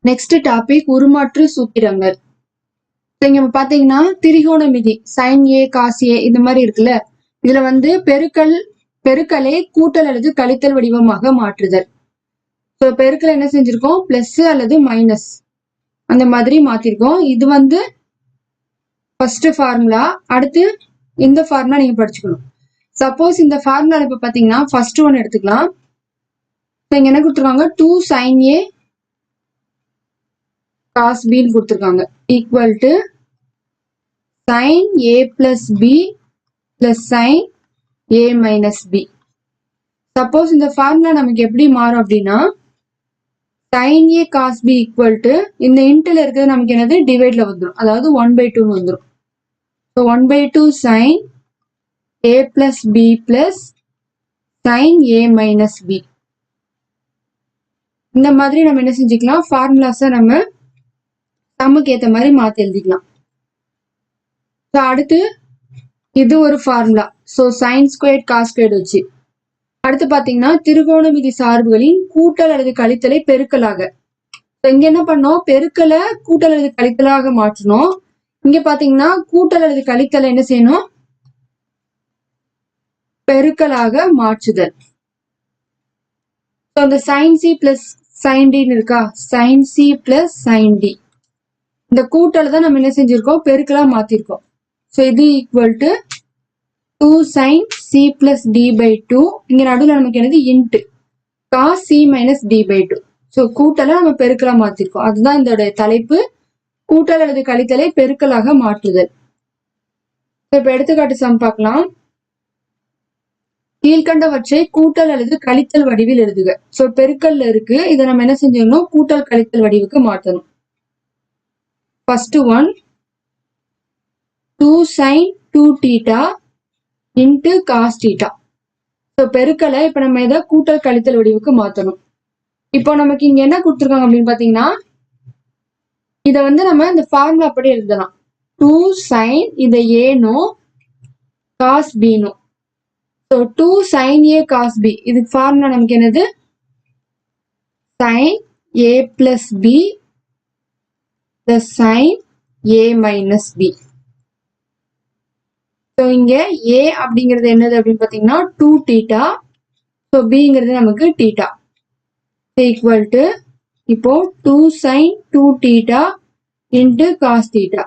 Next topic உருமாற்று சூத்திரங்கள். இங்க பாத்தீங்கன்னா திரிகோணமிதி sin a cos a இந்த மாதிரி இருக்குல்ல, இதுல வந்து பெருக்கலை கூட்டல் அல்லது கழித்தல் வடிவமாக மாற்றுதல். பெருக்கல் என்ன செஞ்சிருக்கோம், பிளஸ் அல்லது மைனஸ் அந்த மாதிரி மாத்திருக்கோம். இது வந்து ஃபர்ஸ்ட் ஃபார்முலா. அடுத்து இந்த ஃபார்முலா நீங்க படிச்சுக்கணும். சப்போஸ் இந்த ஃபார்முலா இப்ப பாத்தீங்கன்னா ஃபர்ஸ்ட் ஒன் எடுத்துக்கலாம். இங்க என்ன கொடுத்துருக்காங்க, 2 sin a cos b கொடுத்துருக்காங்க equal to sin a plus b plus sin a minus b. Suppose இந்த ஃபார்முலா நமக்கு எப்படி மாறும் அப்படின்னா sin a cos b equal to இந்த இன்ட்ல இருக்கிறது நமக்கு என்னது டிவைட்ல வந்துடும், அதாவது 1/2 வந்துடும். So 1/2 sin a plus b plus sin a minus b. இந்த மாதிரி நம்ம என்ன செஞ்சுக்கலாம், ஃபார்முலாஸை நம்ம சம்முக்கு ஏற்ற மாதிரி மாற்றி எழுதிக்கலாம். ஸோ அடுத்து இது ஒரு formula. So sine square cos square வச்சு அடுத்து பார்த்தீங்கன்னா திரிகோணமிதி சார்புகளின் கூட்டல் அல்லது கழித்தலை பெருக்கலாக. இங்க என்ன பண்ணோம், பெருக்கலை கூட்டல் அல்லது கழித்தலாக மாற்றணும். இங்க பாத்தீங்கன்னா கூட்டல் அல்லது கழித்தலை என்ன செய்யணும், பெருக்கலாக மாற்றுதல். அந்த sine c plus sine d இருக்கா, sine c plus sine d இந்த கூட்டல் தான் நம்ம என்ன செஞ்சிருக்கோம், பெருக்கலா மாத்திருக்கோம். ஸோ இது equal to 2 sin c plus d by 2. இங்க நடுவில் நமக்கு என்னது into cos c minus d by 2. So கூட்டலை நம்ம பெருக்கலா மாத்திருக்கோம். அதுதான் இந்த தலைப்பு, கூட்டல் அல்லது கழித்தலை பெருக்கலாக மாற்றுதல். இப்ப எடுத்துக்காட்டு சம் பார்க்கலாம். கீழ்கண்டவற்றை கூட்டல் அல்லது கழித்தல் வடிவில் எழுதுக. ஸோ பெருக்கல்ல இருக்கு, இதை நம்ம என்ன செஞ்சிடணும், கூட்டல் கழித்தல் வடிவுக்கு மாற்றணும். First one 2 sin 2 theta into cos theta. So பெருக்கலை இப்ப நம்ம எதை கூட்டல் கழித்தல் வடிவுக்கு மாற்றணும். இப்போ நமக்கு இங்க என்ன கொடுத்துருக்காங்க அப்படின்னு பாத்தீங்கன்னா, இதை வந்து நம்ம இந்த ஃபார்முலா அப்படி எழுதலாம். 2 sin இதை ஏனும் cos b-னும். So 2 sin a cos b இதுக்கு ஃபார்முலா நமக்கு என்னது, sin a plus b plus sin a minus b. So இங்க a அப்படிங்கிறது என்னது அப்படின்னு பாத்தீங்கன்னா 2 theta. ஸோ bங்கிறது நமக்கு theta ஈக்குவல் டு இப்போ 2 sin 2 theta into cos theta.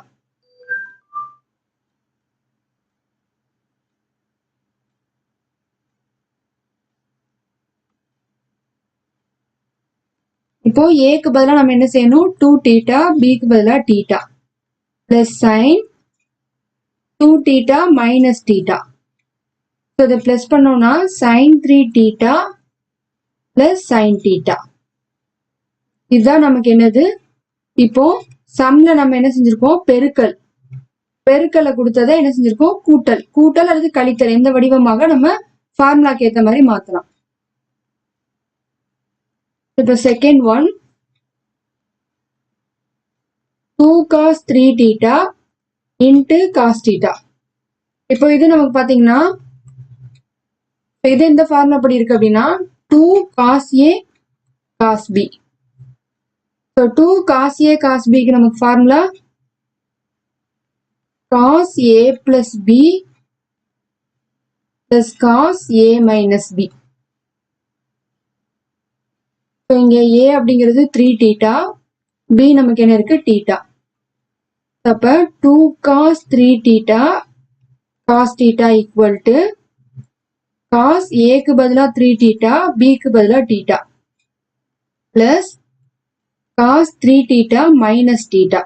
இப்போ ஏக்கு பதிலா நம்ம என்ன செய்யணும், 2 theta, பிக்கு பதிலா theta plus sin 2 theta minus theta. So இதை பிளஸ் பண்ணோம்னா sin 3 theta plus sin theta. இதுதான் நமக்கு என்னது, இப்போ சம்ல நம்ம என்ன செஞ்சிருக்கோம், பெருக்கலை கொடுத்ததை என்ன செஞ்சிருக்கோம், கூட்டல் அல்லது கழித்தல் எந்த வடிவமாக நம்ம ஃபார்முலாக்கு ஏற்ற மாதிரி மாத்தலாம். இப்போ second one 2 cos 3 theta into cos theta. இப்போ இது நமக்கு பாத்தீங்கன்னா இது இந்த ஃபார்முலா எப்படி இருக்கு அப்படின்னா 2 cos a cos b. So 2 cos a cos b க்கு நமக்கு formula cos a plus b plus cos a minus b. So இங்க a அப்படிங்கிறது 3 theta, b நமக்கு என்ன இருக்கு theta. அப்ப 2 cos 3 theta cos theta equal to cos a க்கு பதிலா 3 theta, b க்கு பதிலா theta plus cos 3 theta minus theta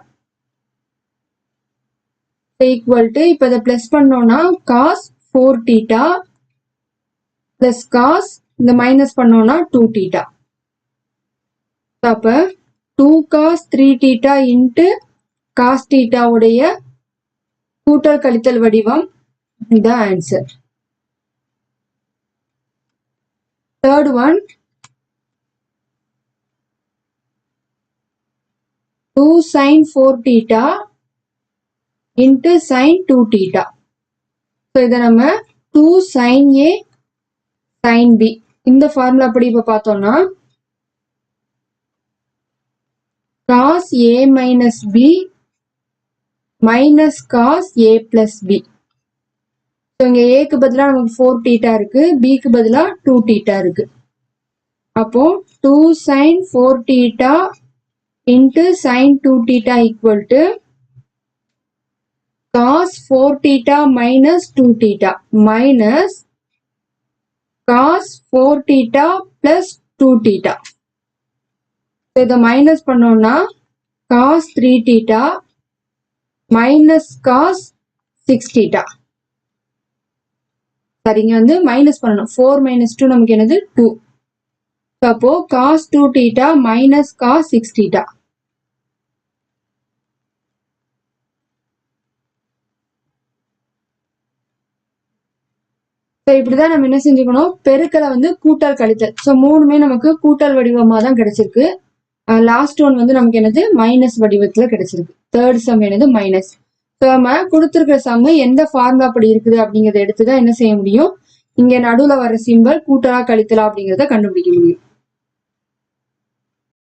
equal to இப்ப இதை பிளஸ் பண்ணோம்னா cos 4 theta plus cos இந்த மைனஸ் பண்ணோம்னா 2 theta. அப்ப 2 cos 3 theta into cos theta உடைய கூட்டல் கழித்தல் வடிவம் இந்த answer. Third one 2 sin 4 theta into sin 2 theta. So இதை நம்ம 2 sin a sin b இந்த ஃபார்முலா அப்படி இப்ப பார்த்தோம்னா cos a minus b minus cos a plus b. So இங்க ஏக்கு பதிலாக நமக்கு 4 தீட்டா இருக்கு, பிக்கு பதிலாக 2 தீட்டா இருக்கு. அப்போ 2 sin 4 theta into sin 2 theta equal to cos 4 theta minus 2 theta minus cos 4 theta plus 2 theta. இதை மைனஸ் பண்ணோம்னா cos 3 theta minus cos 6 theta. சரிங்க, வந்து மைனஸ் பண்ணணும். 4 minus 2 நமக்கு என்னது 2. அப்போ cos 2 theta minus cos 6 theta. இப்படிதான் நம்ம என்ன செஞ்சுக்கணும், பெருக்கலை வந்து கூட்டல் கழித்தல். ஸோ மூணுமே நமக்கு கூட்டல் வடிவமா தான் கிடைச்சிருக்கு. லாஸ்ட் ஒன் வந்து நமக்கு என்னது மைனஸ் வடிவத்துல கிடைச்சிருக்கு. தேர்ட் சம் என்னது மைனஸ். ஸோ நம்ம கொடுத்துருக்கிற சம் எந்த ஃபார்முலா அப்படி இருக்குது அப்படிங்கிறத எடுத்துதான் என்ன செய்ய முடியும், இங்க நடுவுல வர சிம்பல் கூட்டலா கழித்தலா அப்படிங்கிறத கண்டுபிடிக்க முடியும்.